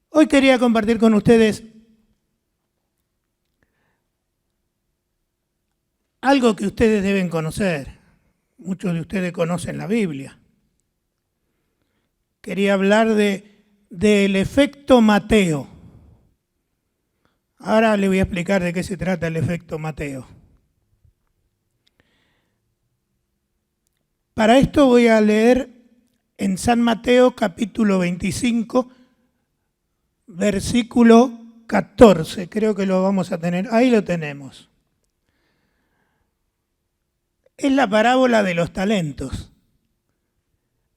Hoy quería compartir con ustedes algo que ustedes deben conocer. Muchos de ustedes conocen la Biblia. Quería hablar del efecto Mateo. Ahora le voy a explicar de qué se trata el efecto Mateo. Para esto voy a leer en San Mateo capítulo 25, versículo 14. Creo que lo vamos a tener. Ahí lo tenemos. Es la parábola de los talentos.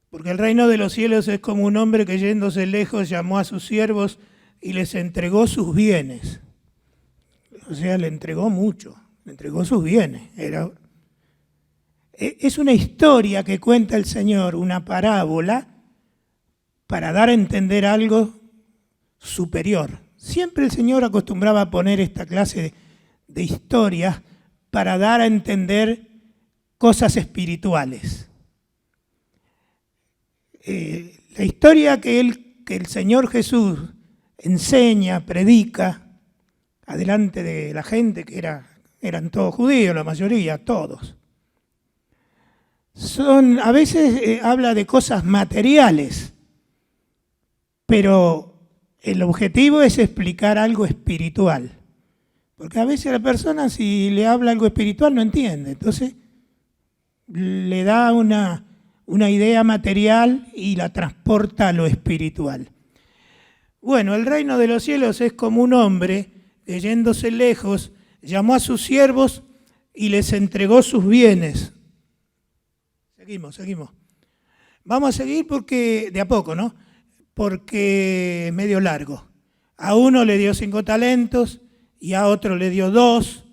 Porque el reino de los cielos es como un hombre que yéndose lejos llamó a sus siervos y les entregó sus bienes. O sea, le entregó mucho, le entregó sus bienes. Es una historia que cuenta el Señor, una parábola, para dar a entender algo superior. Siempre el Señor acostumbraba a poner esta clase de historias para dar a entender cosas espirituales. La historia que el Señor Jesús enseña, predica, adelante de la gente que eran todos judíos, la mayoría, todos. A veces habla de cosas materiales, pero el objetivo es explicar algo espiritual. Porque a veces la persona, si le habla algo espiritual, no entiende. Entonces, le da una idea material y la transporta a lo espiritual. Bueno, el reino de los cielos es como un hombre que yéndose lejos llamó a sus siervos y les entregó sus bienes. Seguimos. Vamos a seguir porque de a poco, ¿no? Porque es medio largo. A uno le dio 5 talentos, y a otro le dio 2,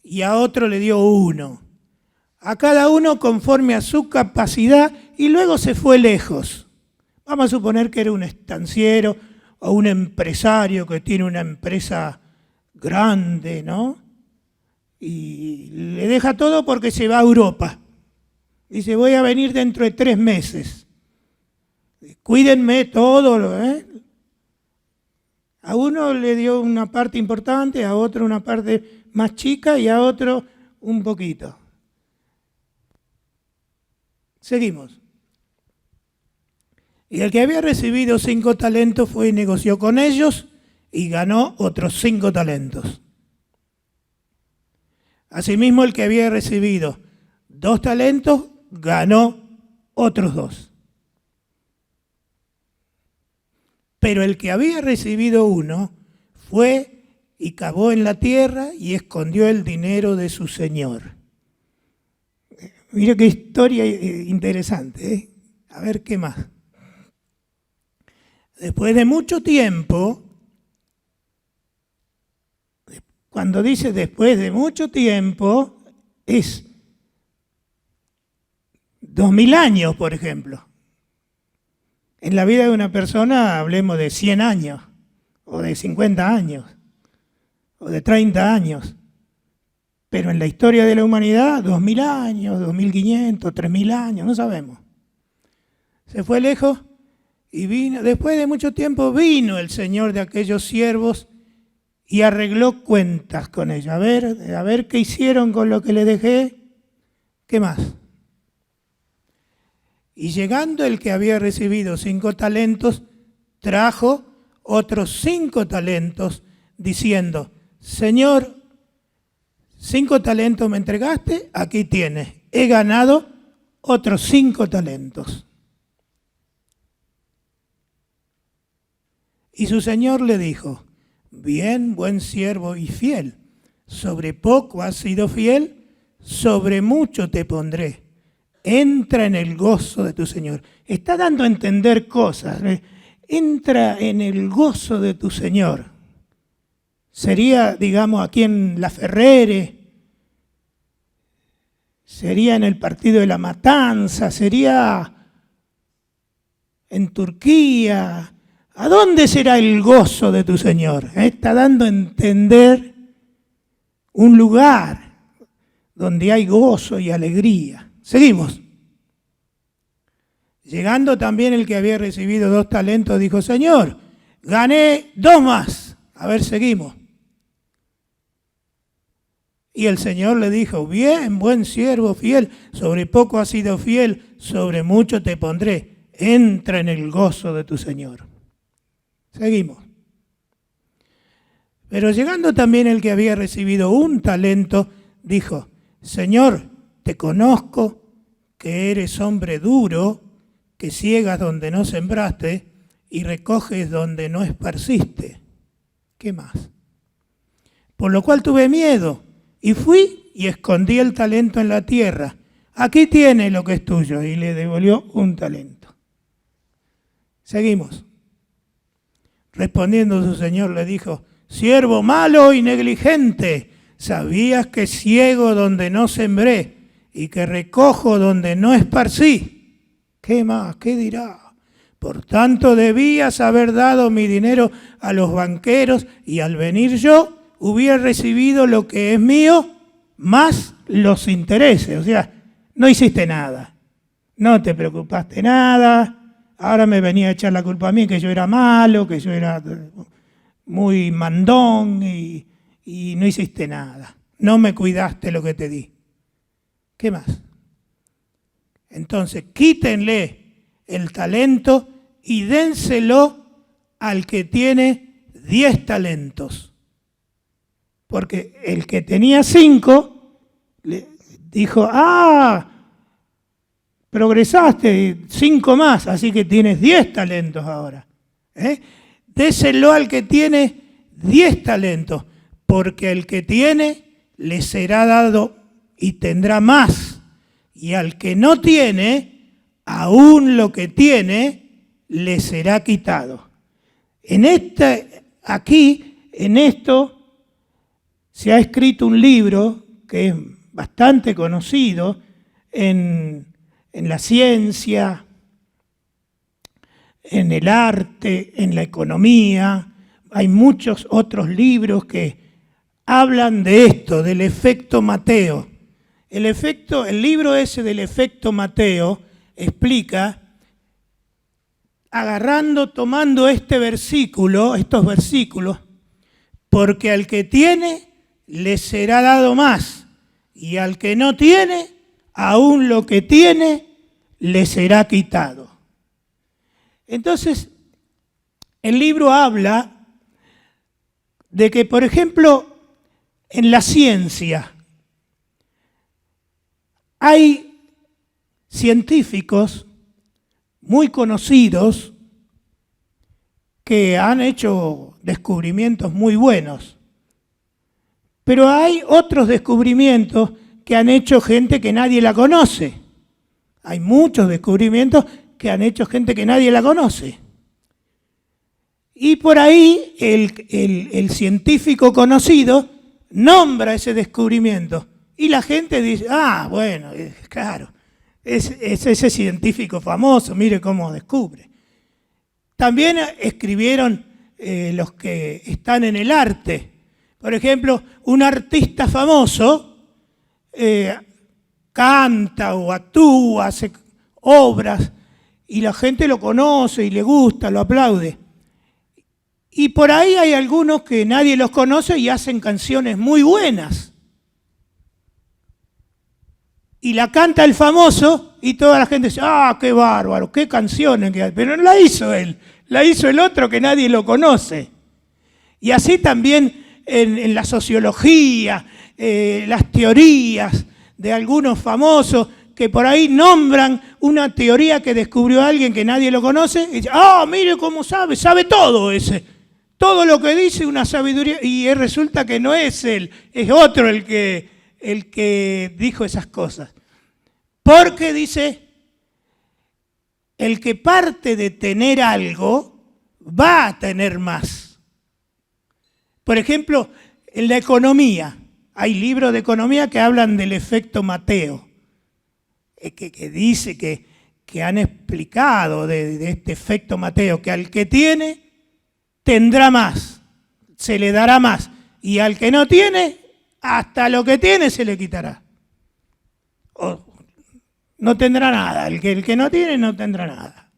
y a otro le dio 1. A cada uno conforme a su capacidad, y luego se fue lejos. Vamos a suponer que era un estanciero o un empresario que tiene una empresa grande, ¿no? Y le deja todo porque se va a Europa. Dice, voy a venir dentro de 3 meses. Cuídenme todo, ¿eh? A uno le dio una parte importante, a otro una parte más chica y a otro un poquito. Seguimos. Y el que había recibido 5 talentos fue y negoció con ellos y ganó otros 5 talentos. Asimismo, el que había recibido 2 talentos ganó otros 2. Pero el que había recibido 1 fue y cavó en la tierra y escondió el dinero de su señor. Mira qué historia interesante, ¿eh? A ver qué más. Después de mucho tiempo, cuando dice después de mucho tiempo, es 2000 años, por ejemplo. En la vida de una persona hablemos de 100 años, o de 50 años, o de 30 años. Pero en la historia de la humanidad, 2000 años, 2500, 3000 años, no sabemos. Se fue lejos y vino. Después de mucho tiempo vino el señor de aquellos siervos y arregló cuentas con ellos. A ver qué hicieron con lo que le dejé. ¿Qué más? Y llegando el que había recibido 5 talentos, trajo otros 5 talentos, diciendo, Señor, 5 talentos me entregaste, aquí tienes. He ganado otros 5 talentos. Y su señor le dijo, bien, buen siervo y fiel, sobre poco has sido fiel, sobre mucho te pondré. Entra en el gozo de tu Señor. Está dando a entender cosas. Entra en el gozo de tu Señor. Sería, digamos, aquí en La Ferrere, sería en el partido de La Matanza, sería en Turquía. ¿A dónde será el gozo de tu Señor? Está dando a entender un lugar donde hay gozo y alegría. Seguimos. Llegando también el que había recibido 2 talentos, dijo, Señor, gané 2 más. A ver, seguimos. Y el Señor le dijo, bien, buen siervo fiel, sobre poco has sido fiel, sobre mucho te pondré. Entra en el gozo de tu Señor. Seguimos. Pero llegando también el que había recibido 1 talento, dijo, Señor, te conozco que eres hombre duro, que ciegas donde no sembraste y recoges donde no esparciste. ¿Qué más? Por lo cual tuve miedo y fui y escondí el talento en la tierra. Aquí tienes lo que es tuyo. Y le devolvió 1 talento. Seguimos. Respondiendo su señor le dijo, siervo malo y negligente, sabías que ciego donde no sembré y que recojo donde no esparcí. ¿Qué más? ¿Qué dirá? Por tanto debías haber dado mi dinero a los banqueros y al venir yo hubiera recibido lo que es mío más los intereses. O sea, no hiciste nada, no te preocupaste nada, ahora me venía a echar la culpa a mí que yo era malo, que yo era muy mandón y no hiciste nada. No me cuidaste lo que te di. ¿Qué más? Entonces, quítenle el talento y dénselo al que tiene 10 talentos. Porque el que tenía 5 le dijo, progresaste 5 más, así que tienes 10 talentos ahora. Déselo al que tiene 10 talentos, porque el que tiene le será dado y tendrá más. Y al que no tiene, aún lo que tiene, le será quitado. En esto se ha escrito un libro que es bastante conocido en la ciencia, en el arte, en la economía. Hay muchos otros libros que hablan de esto, del efecto Mateo. El libro ese del efecto Mateo explica, tomando estos versículos, porque al que tiene le será dado más, y al que no tiene, aún lo que tiene le será quitado. Entonces, el libro habla de que, por ejemplo, en la ciencia hay científicos muy conocidos que han hecho descubrimientos muy buenos, pero hay otros descubrimientos que han hecho gente que nadie la conoce. Hay muchos descubrimientos que han hecho gente que nadie la conoce. Y por ahí el científico conocido nombra ese descubrimiento. Y la gente dice, bueno, claro, es ese científico famoso, mire cómo descubre. También escribieron los que están en el arte. Por ejemplo, un artista famoso canta o actúa, hace obras, y la gente lo conoce y le gusta, lo aplaude. Y por ahí hay algunos que nadie los conoce y hacen canciones muy buenas. Y la canta el famoso y toda la gente dice, qué bárbaro, qué canciones que hay. Pero no la hizo él, la hizo el otro que nadie lo conoce. Y así también en la sociología, las teorías de algunos famosos que por ahí nombran una teoría que descubrió alguien que nadie lo conoce, y dice, mire cómo sabe todo ese. Todo lo que dice una sabiduría, y resulta que no es él, es otro el que dijo esas cosas. Porque dice, el que parte de tener algo va a tener más. Por ejemplo, en la economía, hay libros de economía que hablan del efecto Mateo, que dice que han explicado de este efecto Mateo, que al que tiene, tendrá más, se le dará más, y al que no tiene, hasta lo que tiene se le quitará. no tendrá nada. El que no tiene no tendrá nada.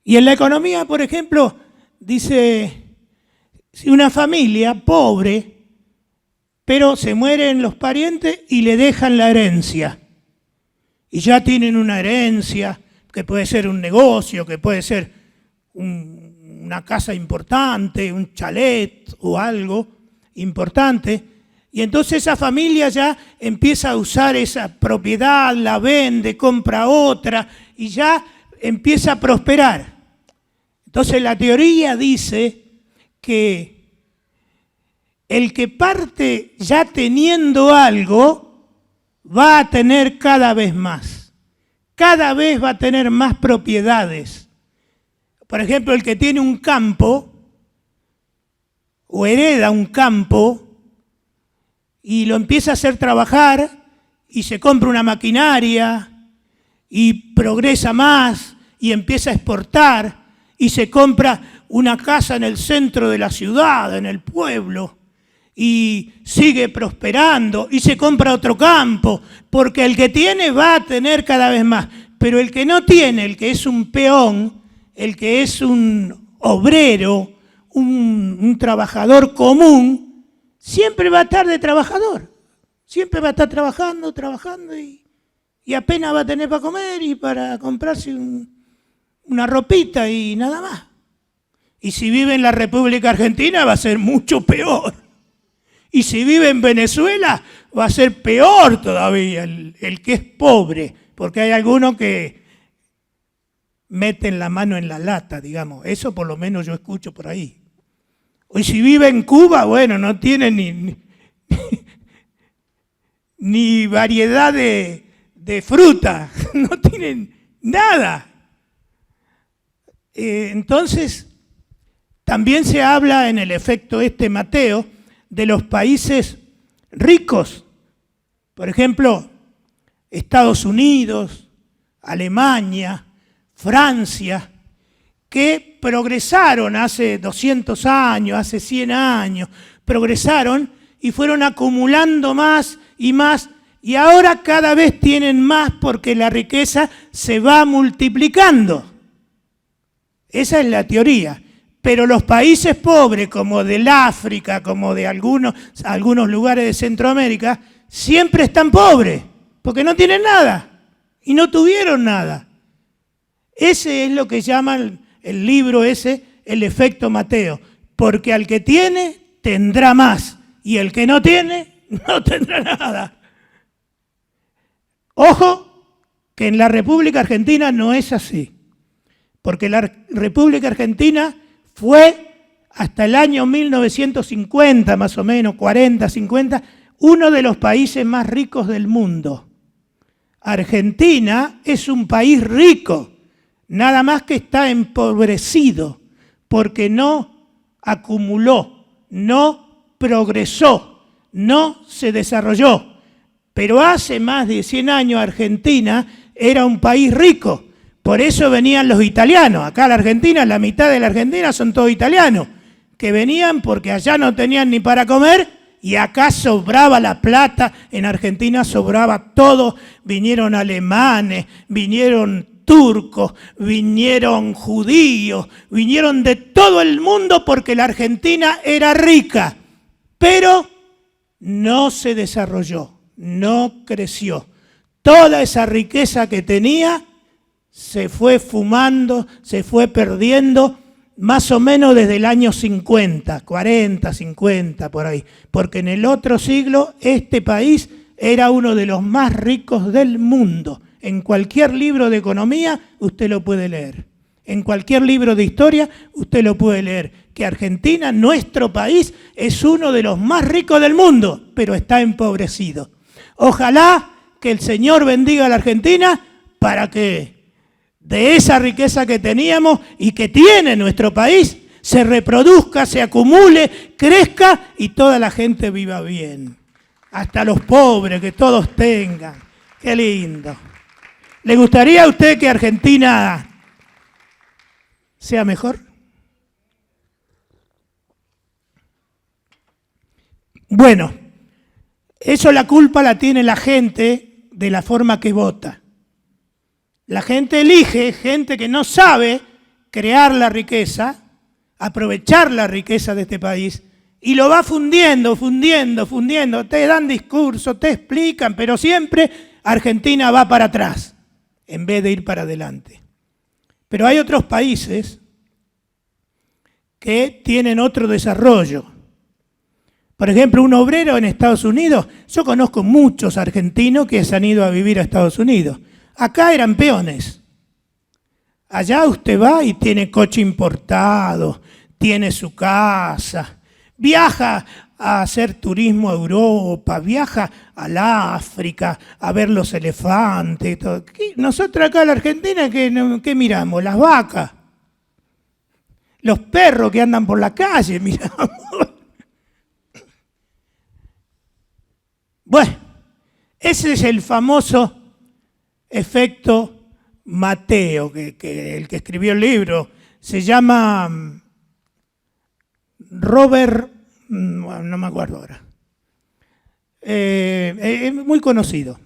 Y en la economía, por ejemplo, dice, si una familia pobre, pero se mueren los parientes y le dejan la herencia. Y ya tienen una herencia, que puede ser un negocio, que puede ser una casa importante, un chalet o algo importante. Y entonces esa familia ya empieza a usar esa propiedad, la vende, compra otra y ya empieza a prosperar. Entonces la teoría dice que el que parte ya teniendo algo va a tener cada vez más. Cada vez va a tener más propiedades. Por ejemplo, el que tiene un campo o hereda un campo y lo empieza a hacer trabajar y se compra una maquinaria y progresa más y empieza a exportar y se compra una casa en el centro de la ciudad, en el pueblo, y sigue prosperando y se compra otro campo, porque el que tiene va a tener cada vez más. Pero el que no tiene, el que es un peón, el que es un obrero, un trabajador común, siempre va a estar de trabajador. Siempre va a estar trabajando y apenas va a tener para comer y para comprarse una ropita y nada más. Y si vive en la República Argentina va a ser mucho peor. Y si vive en Venezuela va a ser peor todavía el que es pobre, porque hay algunos que meten la mano en la lata, digamos. Eso por lo menos yo escucho por ahí. Y si vive en Cuba, bueno, no tiene ni variedad de fruta, no tienen nada. Entonces, también se habla en el efecto Mateo de los países ricos. Por ejemplo, Estados Unidos, Alemania, Francia, que progresaron hace 200 años, hace 100 años, progresaron y fueron acumulando más, y ahora cada vez tienen más porque la riqueza se va multiplicando. Esa es la teoría. Pero los países pobres, como del África, como de algunos lugares de Centroamérica, siempre están pobres, porque no tienen nada y no tuvieron nada. Ese es lo que llaman el libro ese, el efecto Mateo, porque al que tiene tendrá más y el que no tiene no tendrá nada. Ojo, que en la República Argentina no es así, porque la República Argentina fue hasta el año 1950, más o menos, 40, 50, uno de los países más ricos del mundo. Argentina es un país rico, nada más que está empobrecido, porque no acumuló, no progresó, no se desarrolló. Pero hace más de 100 años Argentina era un país rico. Por eso venían los italianos. Acá en la Argentina, la mitad de la Argentina son todos italianos, que venían porque allá no tenían ni para comer y acá sobraba la plata. En Argentina sobraba todo. Vinieron alemanes, vinieron turcos, vinieron judíos, vinieron de todo el mundo porque la Argentina era rica, pero no se desarrolló, no creció. Toda esa riqueza que tenía se fue fumando, se fue perdiendo, más o menos desde el año 50, 40, 50, por ahí. Porque en el otro siglo este país era uno de los más ricos del mundo. En cualquier libro de economía usted lo puede leer. En cualquier libro de historia usted lo puede leer. Que Argentina, nuestro país, es uno de los más ricos del mundo, pero está empobrecido. Ojalá que el Señor bendiga a la Argentina para que de esa riqueza que teníamos y que tiene nuestro país, se reproduzca, se acumule, crezca y toda la gente viva bien. Hasta los pobres, que todos tengan. Qué lindo. ¿Le gustaría a usted que Argentina sea mejor? Bueno, eso la culpa la tiene la gente de la forma que vota. La gente elige gente que no sabe crear la riqueza, aprovechar la riqueza de este país, y lo va fundiendo. Te dan discursos, te explican, pero siempre Argentina va para atrás, en vez de ir para adelante. Pero hay otros países que tienen otro desarrollo. Por ejemplo, un obrero en Estados Unidos, yo conozco muchos argentinos que se han ido a vivir a Estados Unidos. Acá eran peones. Allá usted va y tiene coche importado, tiene su casa, viaja a hacer turismo a Europa, viaja al África a ver los elefantes. Todo. Nosotros acá en la Argentina, ¿qué miramos? Las vacas, los perros que andan por la calle, miramos. Bueno, ese es el famoso efecto Mateo, que el que escribió el libro se llama Robert, no me acuerdo ahora, es muy conocido.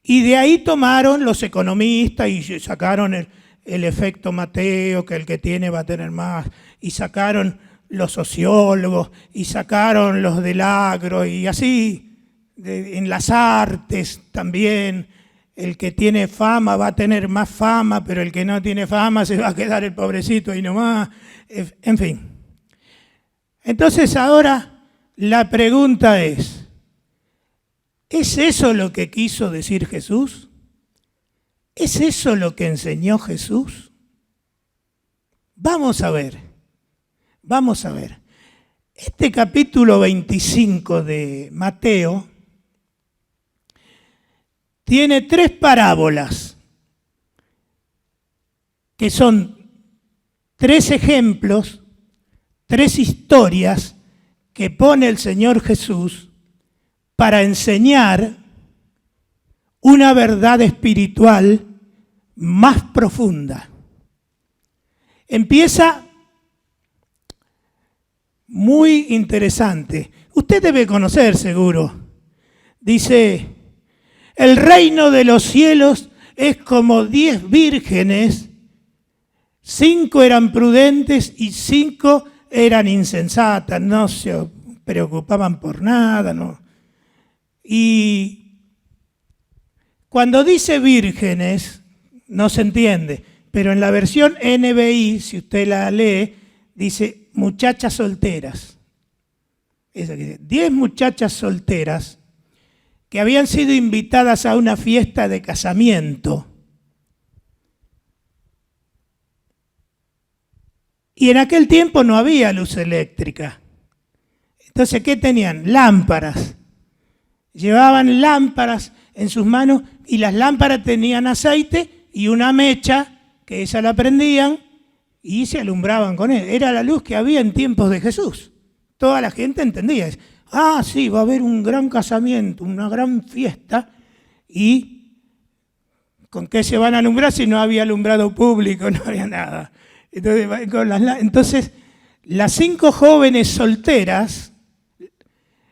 Y de ahí tomaron los economistas y sacaron el efecto Mateo, que el que tiene va a tener más, y sacaron los sociólogos, y sacaron los del agro, y así, en las artes también, el que tiene fama va a tener más fama, pero el que no tiene fama se va a quedar el pobrecito ahí nomás, en fin. Entonces ahora la pregunta ¿es eso lo que quiso decir Jesús? ¿Es eso lo que enseñó Jesús? Vamos a ver. Este capítulo 25 de Mateo tiene 3 parábolas, que son 3 ejemplos, 3 historias que pone el Señor Jesús para enseñar una verdad espiritual más profunda. Empieza muy interesante. Usted debe conocer seguro. Dice, el reino de los cielos es como 10 vírgenes, 5 eran prudentes y 5 eran insensatas, no se preocupaban por nada, ¿no? Y cuando dice vírgenes, no se entiende, pero en la versión NBI, si usted la lee, dice muchachas solteras. Eso que dice, 10 muchachas solteras que habían sido invitadas a una fiesta de casamiento. Y en aquel tiempo no había luz eléctrica. Entonces, ¿qué tenían? Lámparas. Llevaban lámparas en sus manos y las lámparas tenían aceite y una mecha, que esa la prendían y se alumbraban con él. Era la luz que había en tiempos de Jesús. Toda la gente entendía. Ah, sí, va a haber un gran casamiento, una gran fiesta. ¿Y con qué se van a alumbrar si no había alumbrado público, no había nada? Entonces las 5 jóvenes solteras,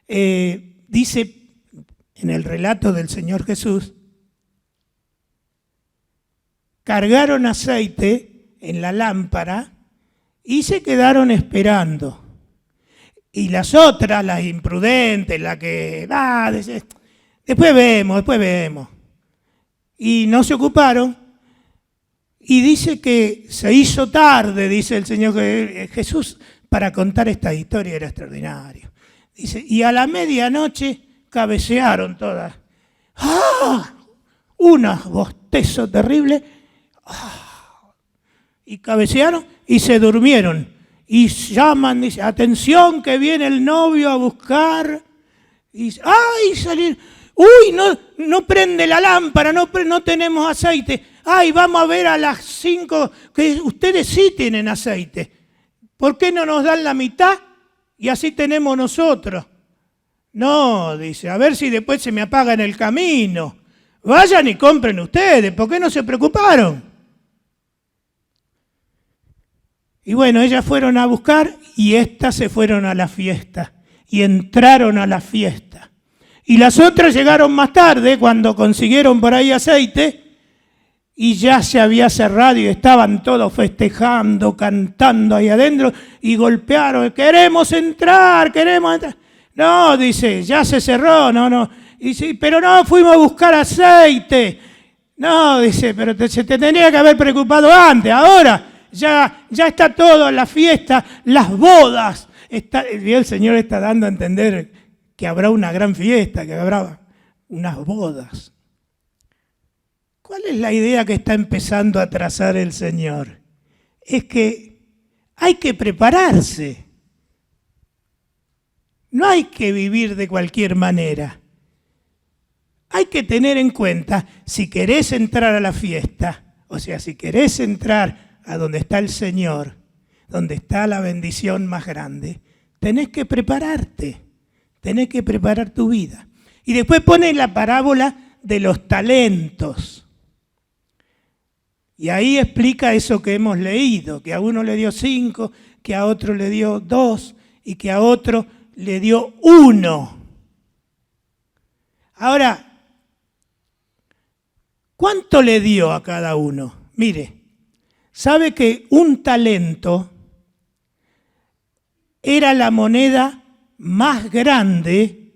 dice en el relato del Señor Jesús, cargaron aceite en la lámpara y se quedaron esperando. Y las otras, las imprudentes, la que, después vemos. Y no se ocuparon. Y dice que se hizo tarde, dice el Señor Jesús, para contar esta historia, era extraordinario. Dice, y a la medianoche cabecearon todas. ¡Ah! Un bostezo terrible. ¡Ah! Y cabecearon y se durmieron. Y llaman, dice, atención que viene el novio a buscar. Y ¡ay! Salir. ¡Uy! No prende la lámpara, no tenemos aceite. ¡Ay! Vamos a ver a las 5 que ustedes sí tienen aceite. ¿Por qué no nos dan la mitad? Y así tenemos nosotros. No, dice, a ver si después se me apaga en el camino. Vayan y compren ustedes, ¿por qué no se preocuparon? Y bueno, ellas fueron a buscar y estas se fueron a la fiesta y entraron a la fiesta. Y las otras llegaron más tarde, cuando consiguieron por ahí aceite, y ya se había cerrado y estaban todos festejando, cantando ahí adentro, y golpearon, queremos entrar, queremos entrar. No, dice, ya se cerró, no. Y dice, pero no, fuimos a buscar aceite. No, dice, pero se te tendría que haber preocupado antes, ahora ya está todo, la fiesta, las bodas. Y el Señor está dando a entender que habrá una gran fiesta, que habrá unas bodas. ¿Cuál es la idea que está empezando a trazar el Señor? Es que hay que prepararse. No hay que vivir de cualquier manera. Hay que tener en cuenta, si querés entrar a la fiesta, o sea, si querés entrar a donde está el Señor, donde está la bendición más grande, tenés que prepararte, tenés que preparar tu vida. Y después pone la parábola de los talentos. Y ahí explica eso que hemos leído, que a uno le dio 5, que a otro le dio 2 y que a otro le dio 1. Ahora, ¿cuánto le dio a cada uno? Mire, sabe que un talento era la moneda más grande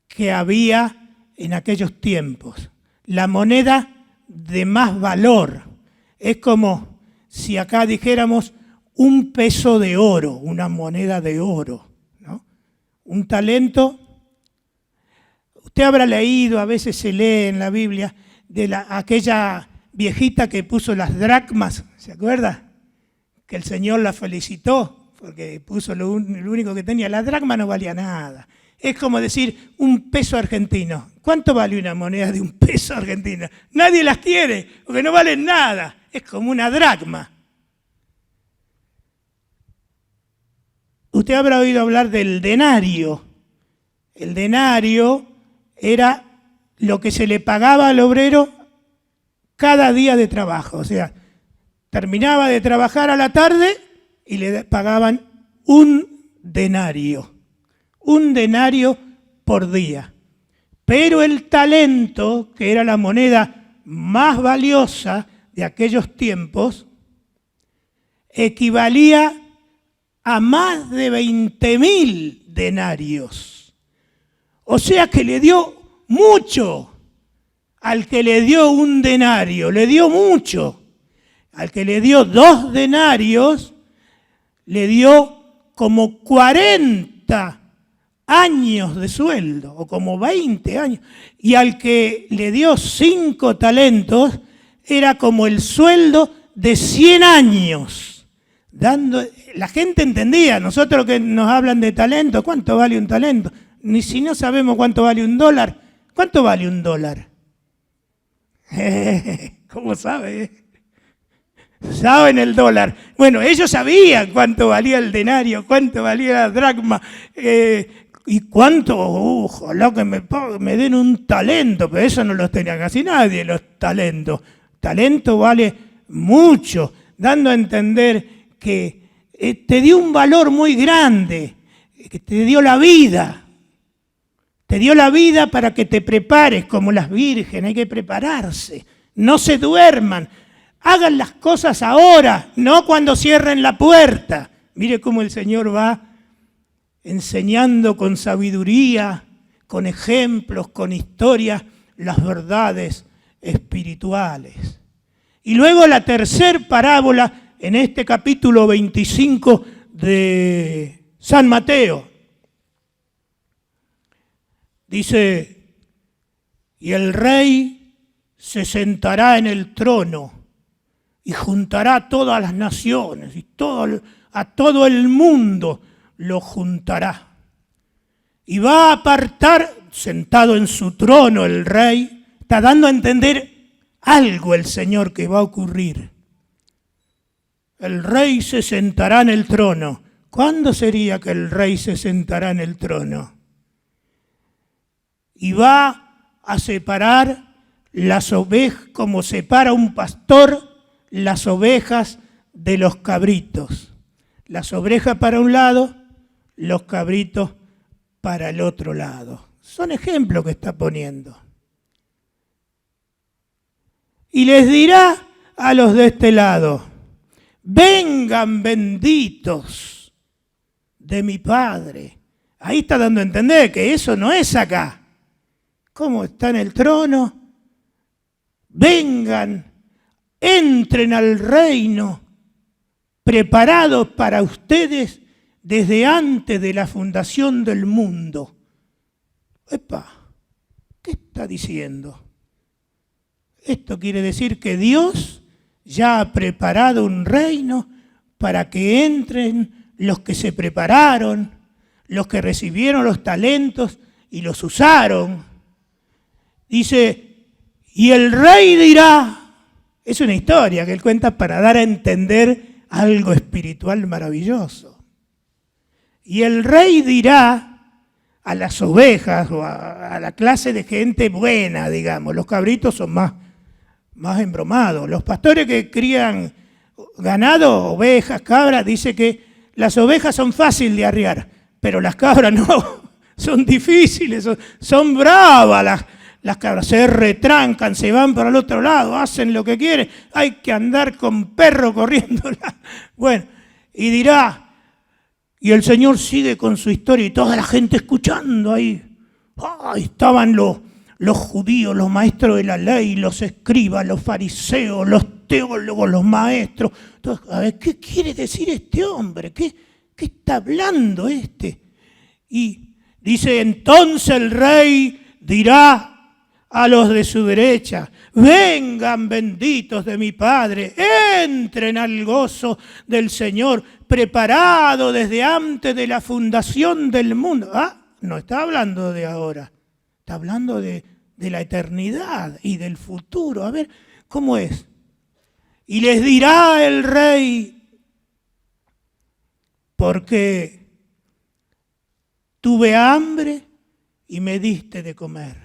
que había en aquellos tiempos, la moneda de más valor. Es como si acá dijéramos un peso de oro, una moneda de oro, ¿no? Un talento, usted habrá leído, a veces se lee en la Biblia, de aquella viejita que puso las dracmas, ¿se acuerda? Que el Señor la felicitó porque puso lo único que tenía. La dracma no valía nada. Es como decir un peso argentino. ¿Cuánto vale una moneda de un peso argentino? Nadie las quiere porque no valen nada. Es como una dracma. Usted habrá oído hablar del denario. El denario era lo que se le pagaba al obrero cada día de trabajo. O sea, terminaba de trabajar a la tarde y le pagaban un denario por día. Pero el talento, que era la moneda más valiosa de aquellos tiempos, equivalía a más de 20.000 denarios. O sea que le dio mucho. Al que le dio un denario, le dio mucho. Al que le dio 2 denarios, le dio como 40 años de sueldo, o como 20 años. Y al que le dio 5 talentos, era como el sueldo de 100 años. La gente entendía, nosotros que nos hablan de talento, ¿cuánto vale un talento? Ni si no sabemos cuánto vale un dólar. ¿Cuánto vale un dólar? ¿Cómo sabe? Saben el dólar. Bueno, ellos sabían cuánto valía el denario, cuánto valía la dracma, y cuánto, ojalá que me den un talento, pero eso no los tenía casi nadie, los talentos. Talento vale mucho, dando a entender que te dio un valor muy grande, que te dio la vida. Te dio la vida para que te prepares como las vírgenes, hay que prepararse. No se duerman, hagan las cosas ahora, no cuando cierren la puerta. Mire cómo el Señor va enseñando con sabiduría, con ejemplos, con historias, las verdades espirituales. Y luego la tercera parábola en este capítulo 25 de San Mateo. Dice, y el rey se sentará en el trono y juntará a todas las naciones y a todo el mundo lo juntará. Y va a apartar, sentado en su trono el rey, está dando a entender algo el Señor que va a ocurrir. El rey se sentará en el trono. ¿Cuándo sería que el rey se sentará en el trono? Y va a separar las ovejas, como separa un pastor las ovejas de los cabritos. Las ovejas para un lado, los cabritos para el otro lado. Son ejemplos que está poniendo. Y les dirá a los de este lado, vengan benditos de mi Padre. Ahí está dando a entender que eso no es acá. ¿Cómo está en el trono? Vengan, entren al reino preparados para ustedes desde antes de la fundación del mundo. ¡Epa! ¿Qué está diciendo? Esto quiere decir que Dios ya ha preparado un reino para que entren los que se prepararon, los que recibieron los talentos y los usaron. Dice, y el rey dirá, es una historia que él cuenta para dar a entender algo espiritual maravilloso. Y el rey dirá a las ovejas o a la clase de gente buena, digamos, los cabritos son más embromados. Los pastores que crían ganado, ovejas, cabras, dice que las ovejas son fáciles de arriar, pero las cabras no, son difíciles, son bravas las cabras, se retrancan, se van para el otro lado, hacen lo que quieren, hay que andar con perro corriendo. Bueno, y dirá, y el Señor sigue con su historia y toda la gente escuchando ahí. Estaban los judíos, los maestros de la ley, los escribas, los fariseos, los teólogos, los maestros. Entonces, a ver, ¿qué quiere decir este hombre? ¿Qué está hablando este? Y dice, entonces el rey dirá a los de su derecha, vengan benditos de mi Padre, entren al gozo del Señor, preparado desde antes de la fundación del mundo. No está hablando de ahora, está hablando de la eternidad y del futuro. A ver, ¿cómo es? Y les dirá el rey, porque tuve hambre y me diste de comer.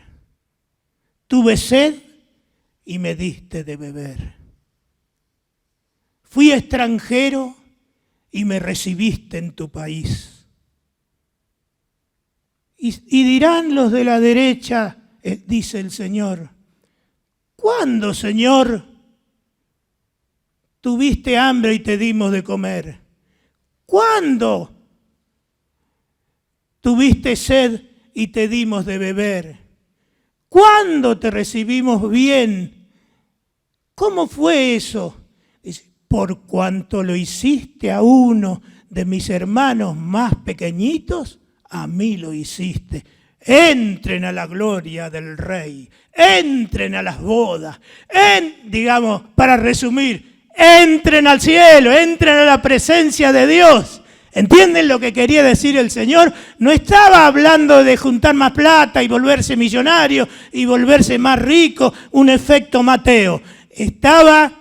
Tuve sed y me diste de beber. Fui extranjero y me recibiste en tu país. Y dirán los de la derecha, dice el Señor, ¿cuándo, Señor, tuviste hambre y te dimos de comer? ¿Cuándo tuviste sed y te dimos de beber? ¿Cuándo te recibimos bien? ¿Cómo fue eso? Dice, por cuanto lo hiciste a uno de mis hermanos más pequeñitos, a mí lo hiciste. Entren a la gloria del Rey, entren a las bodas, digamos, para resumir, entren al cielo, entren a la presencia de Dios. ¿Entienden lo que quería decir el Señor? No estaba hablando de juntar más plata y volverse millonario y volverse más rico, un efecto Mateo. Estaba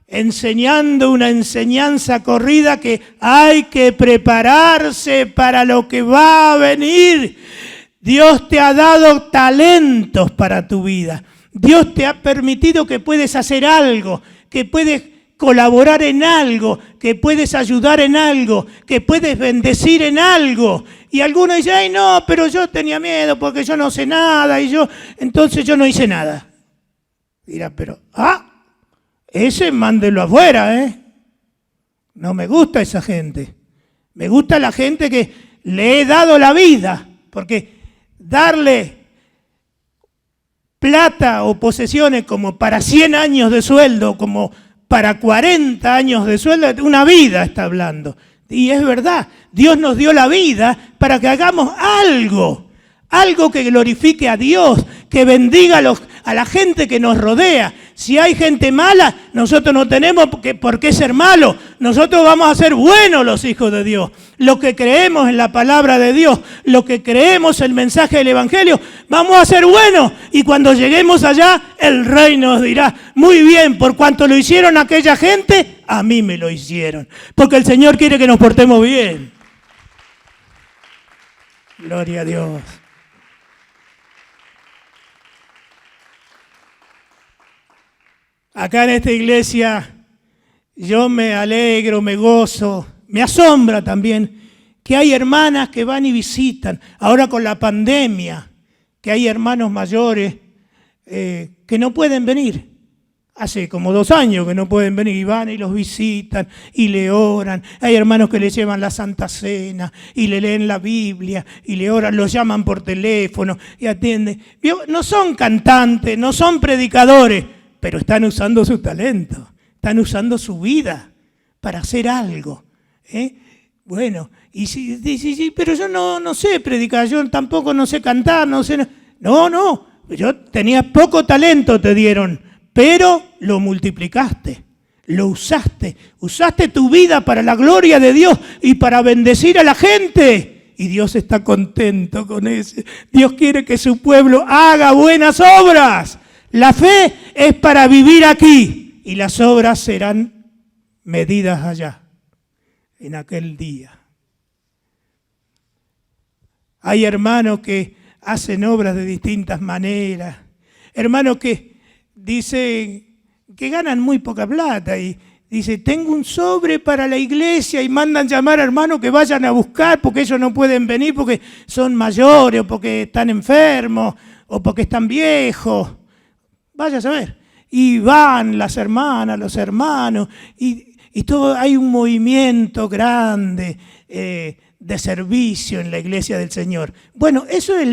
enseñando una enseñanza corrida que hay que prepararse para lo que va a venir. Dios te ha dado talentos para tu vida. Dios te ha permitido que puedes hacer algo, que puedes colaborar en algo, que puedes ayudar en algo, que puedes bendecir en algo. Y algunos dicen, ay no, pero yo tenía miedo porque yo no sé nada y entonces yo no hice nada. Dirá, pero, ese mándelo afuera, ¿eh? No me gusta esa gente. Me gusta la gente que le he dado la vida, porque darle plata o posesiones como para 100 años de sueldo, como para 40 años de sueldo, una vida está hablando. Y es verdad, Dios nos dio la vida para que hagamos algo que glorifique a Dios, que bendiga a la gente que nos rodea. Si hay gente mala, nosotros no tenemos por qué ser malos. Nosotros vamos a ser buenos los hijos de Dios. Lo que creemos en la palabra de Dios, lo que creemos en el mensaje del Evangelio, vamos a ser buenos. Y cuando lleguemos allá, el Rey nos dirá, muy bien, por cuanto lo hicieron aquella gente, a mí me lo hicieron. Porque el Señor quiere que nos portemos bien. Gloria a Dios. Acá en esta iglesia yo me alegro, me gozo, me asombra también que hay hermanas que van y visitan. Ahora con la pandemia que hay hermanos mayores que no pueden venir. Hace como 2 años que no pueden venir y van y los visitan y le oran. Hay hermanos que le llevan la Santa Cena y le leen la Biblia y le oran, los llaman por teléfono y atienden. No son cantantes, no son predicadores, pero están usando su talento, están usando su vida para hacer algo. Bueno, y sí, pero yo no sé predicar, yo tampoco no sé cantar, no sé. No, yo tenía poco talento, te dieron. Pero lo multiplicaste, lo usaste tu vida para la gloria de Dios y para bendecir a la gente. Y Dios está contento con eso. Dios quiere que su pueblo haga buenas obras. La fe es para vivir aquí y las obras serán medidas allá, en aquel día. Hay hermanos que hacen obras de distintas maneras, hermanos que dicen que ganan muy poca plata y dice, tengo un sobre para la iglesia y mandan llamar a hermanos que vayan a buscar porque ellos no pueden venir porque son mayores o porque están enfermos o porque están viejos. Vaya a saber. Y van las hermanas, los hermanos y todo, hay un movimiento grande de servicio en la iglesia del Señor. Bueno, eso es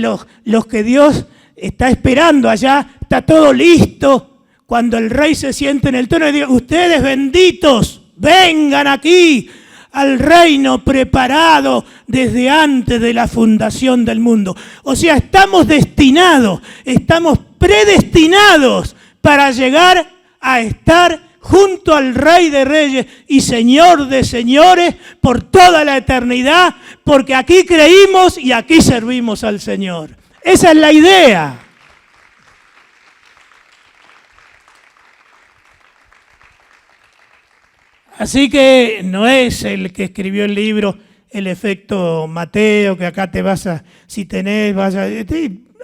los que Dios está esperando allá, está todo listo. Cuando el rey se siente en el trono y diga, ustedes benditos, vengan aquí al reino preparado desde antes de la fundación del mundo. O sea, estamos destinados, estamos predestinados para llegar a estar junto al Rey de Reyes y Señor de Señores por toda la eternidad, porque aquí creímos y aquí servimos al Señor. Esa es la idea. Así que no es el que escribió el libro El efecto Mateo, que acá te vas a, si tenés, vas a...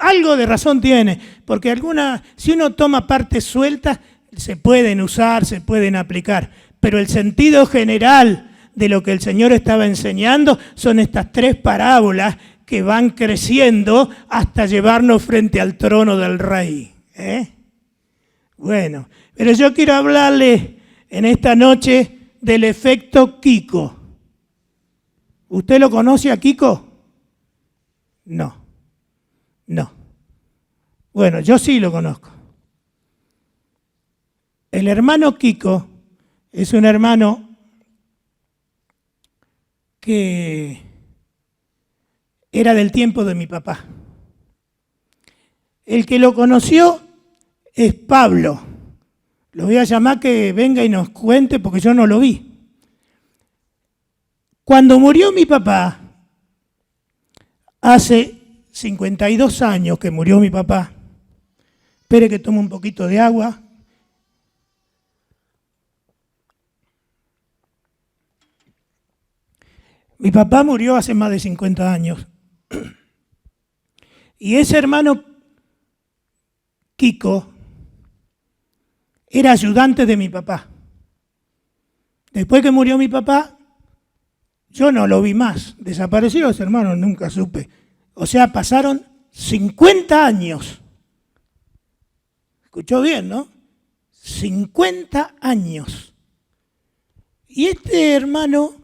Algo de razón tiene, porque si uno toma partes sueltas, se pueden usar, se pueden aplicar, pero el sentido general de lo que el Señor estaba enseñando son estas 3 parábolas que van creciendo hasta llevarnos frente al trono del Rey. Bueno, pero yo quiero hablarle en esta noche del efecto Kiko. ¿Usted lo conoce a Kiko? No. Bueno, yo sí lo conozco. El hermano Kiko es un hermano que era del tiempo de mi papá. El que lo conoció es Pablo. Lo voy a llamar que venga y nos cuente porque yo no lo vi. Cuando murió mi papá, hace 52 años que murió mi papá. Espere que tome un poquito de agua. Mi papá murió hace más de 50 años. Y ese hermano Kiko era ayudante de mi papá. Después que murió mi papá, yo no lo vi más. Desapareció ese hermano, nunca supe. O sea, pasaron 50 años. Escuchó bien, ¿no? 50 años. Y este hermano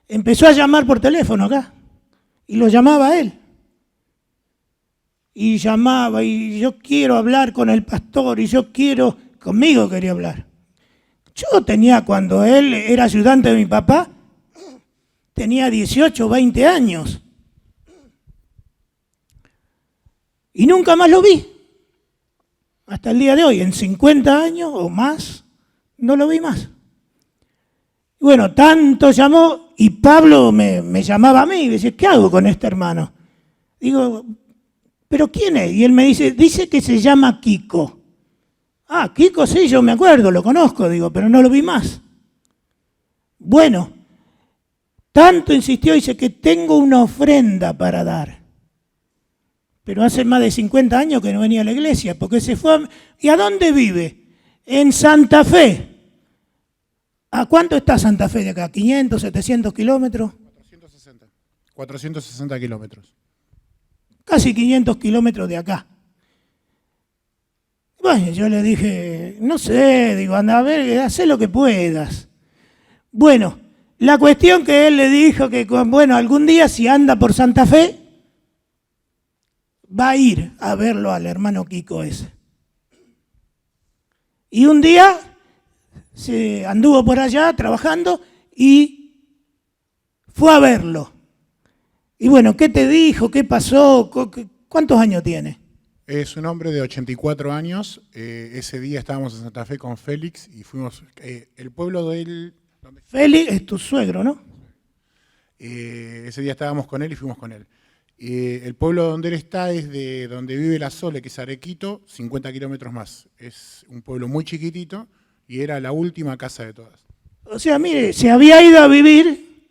empezó a llamar por teléfono acá. Y lo llamaba a él. Y llamaba, y yo quiero hablar con el pastor, y yo quiero, conmigo quería hablar. Yo tenía, cuando él era ayudante de mi papá, tenía 18 o 20 años. Y nunca más lo vi. Hasta el día de hoy, en 50 años o más, no lo vi más. Y bueno, tanto llamó, y Pablo me llamaba a mí y me decía, ¿qué hago con este hermano? Digo, ¿pero quién es? Y él me dice que se llama Kiko. Ah, Kiko, sí, yo me acuerdo, lo conozco, digo, pero no lo vi más. Bueno, tanto insistió, dice que tengo una ofrenda para dar. Pero hace más de 50 años que no venía a la iglesia, porque se fue. ¿Y a dónde vive? En Santa Fe. ¿A cuánto está Santa Fe de acá? ¿500, 700 kilómetros? 460 kilómetros. Casi 500 kilómetros de acá. Bueno, yo le dije, no sé, digo, anda a ver, haz lo que puedas. Bueno, la cuestión que él le dijo que, bueno, algún día si anda por Santa Fe, va a ir a verlo al hermano Kiko ese. Y un día se anduvo por allá trabajando y fue a verlo. Y bueno, ¿qué te dijo? ¿Qué pasó? ¿Cuántos años tiene? Es un hombre de 84 años. Ese día estábamos en Santa Fe con Félix y fuimos, el pueblo de él... Félix es tu suegro, ¿no? Ese día estábamos con él y fuimos con él. El pueblo donde él está es de donde vive la Sole, que es Arequito, 50 kilómetros más. Es un pueblo muy chiquitito y era la última casa de todas. O sea, mire, se había ido a vivir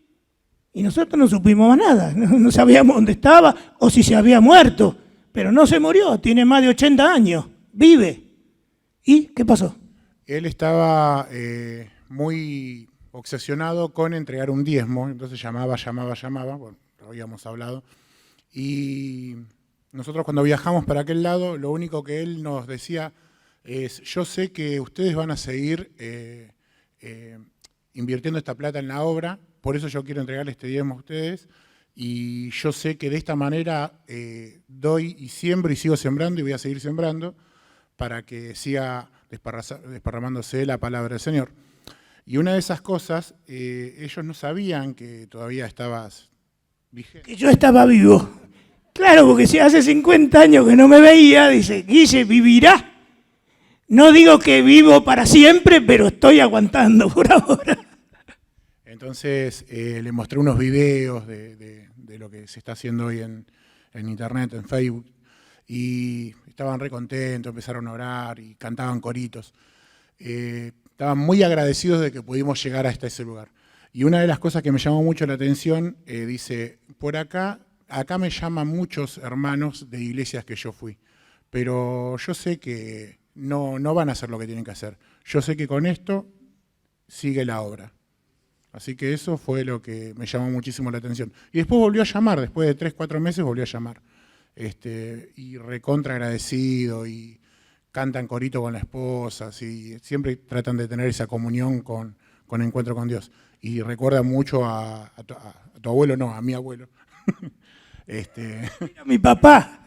y nosotros no supimos más nada. No sabíamos dónde estaba o si se había muerto. Pero no se murió, tiene más de 80 años, vive. ¿Y qué pasó? Él estaba muy obsesionado con entregar un diezmo, entonces llamaba, bueno, lo habíamos hablado. Y nosotros cuando viajamos para aquel lado, lo único que él nos decía es, yo sé que ustedes van a seguir invirtiendo esta plata en la obra, por eso yo quiero entregarle este diezmo a ustedes, y yo sé que de esta manera doy y siembro y sigo sembrando y voy a seguir sembrando para que siga desparramándose la palabra del Señor. Y una de esas cosas, ellos no sabían que todavía estabas vigente. Que yo estaba vivo. Claro, porque si hace 50 años que no me veía, dice, Guille, vivirá. No digo que vivo para siempre, pero estoy aguantando por ahora. Entonces le mostré unos videos de lo que se está haciendo hoy en internet, en Facebook, y estaban re contentos, empezaron a orar y cantaban coritos. Estaban muy agradecidos de que pudimos llegar hasta ese lugar. Y una de las cosas que me llamó mucho la atención, dice, por acá me llaman muchos hermanos de iglesias que yo fui, pero yo sé que no van a hacer lo que tienen que hacer. Yo sé que con esto sigue la obra. Así que eso fue lo que me llamó muchísimo la atención. Y después volvió a llamar, después de 3, 4 meses volvió a llamar. Y recontra agradecido, y cantan corito con la esposa, y siempre tratan de tener esa comunión con encuentro con Dios. Y recuerda mucho a tu abuelo, no, a mi abuelo. A mi papá.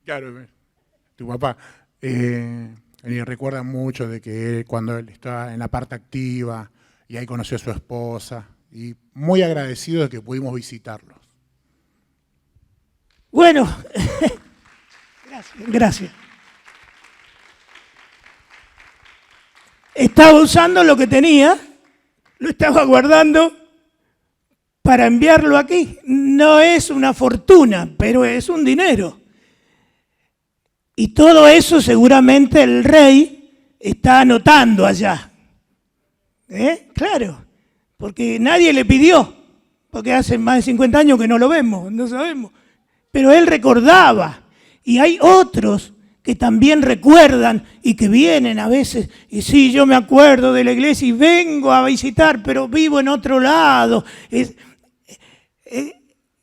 Claro, tu papá. Y recuerda mucho de que cuando él estaba en la parte activa, y ahí conoció a su esposa, y muy agradecido de que pudimos visitarlos. Bueno, gracias. Estaba usando lo que tenía, lo estaba guardando para enviarlo aquí. No es una fortuna, pero es un dinero. Y todo eso seguramente el rey está anotando allá. Claro, porque nadie le pidió, porque hace más de 50 años que no lo vemos, no sabemos. Pero él recordaba, y hay otros que también recuerdan y que vienen a veces, y sí, yo me acuerdo de la iglesia y vengo a visitar, pero vivo en otro lado.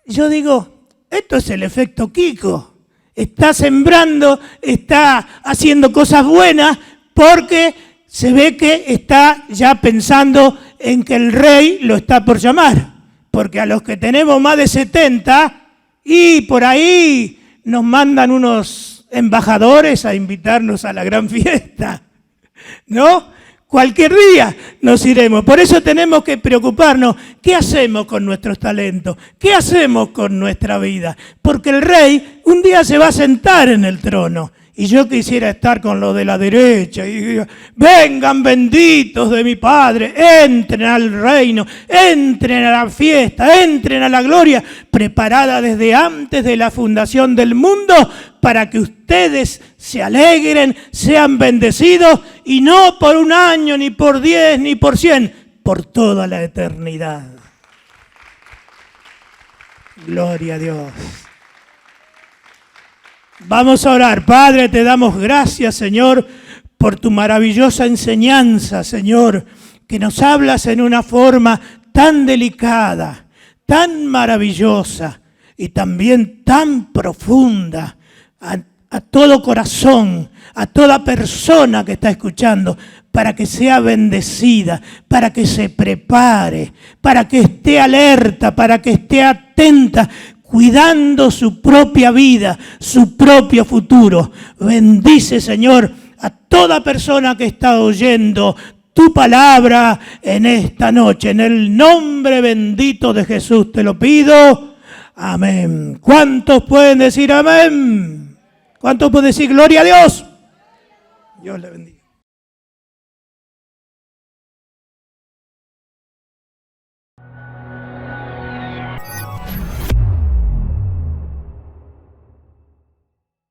Yo digo, esto es el efecto Kiko. Está sembrando, está haciendo cosas buenas porque se ve que está ya pensando en que el rey lo está por llamar. Porque a los que tenemos más de 70 y por ahí nos mandan unos embajadores a invitarnos a la gran fiesta, ¿no? Cualquier día nos iremos. Por eso tenemos que preocuparnos. ¿Qué hacemos con nuestros talentos? ¿Qué hacemos con nuestra vida? Porque el rey un día se va a sentar en el trono. Y yo quisiera estar con los de la derecha y diga, vengan benditos de mi Padre, entren al reino, entren a la fiesta, entren a la gloria, preparada desde antes de la fundación del mundo, para que ustedes se alegren, sean bendecidos, y no por un año, ni por 10, ni por 100, por toda la eternidad. Gloria a Dios. Vamos a orar. Padre, te damos gracias, Señor, por tu maravillosa enseñanza, Señor, que nos hablas en una forma tan delicada, tan maravillosa y también tan profunda, a todo corazón, a toda persona que está escuchando, para que sea bendecida, para que se prepare, para que esté alerta, para que esté atenta, cuidando su propia vida, su propio futuro. Bendice, Señor, a toda persona que está oyendo tu palabra en esta noche. En el nombre bendito de Jesús te lo pido. Amén. ¿Cuántos pueden decir amén? ¿Cuántos pueden decir gloria a Dios? Dios le bendiga.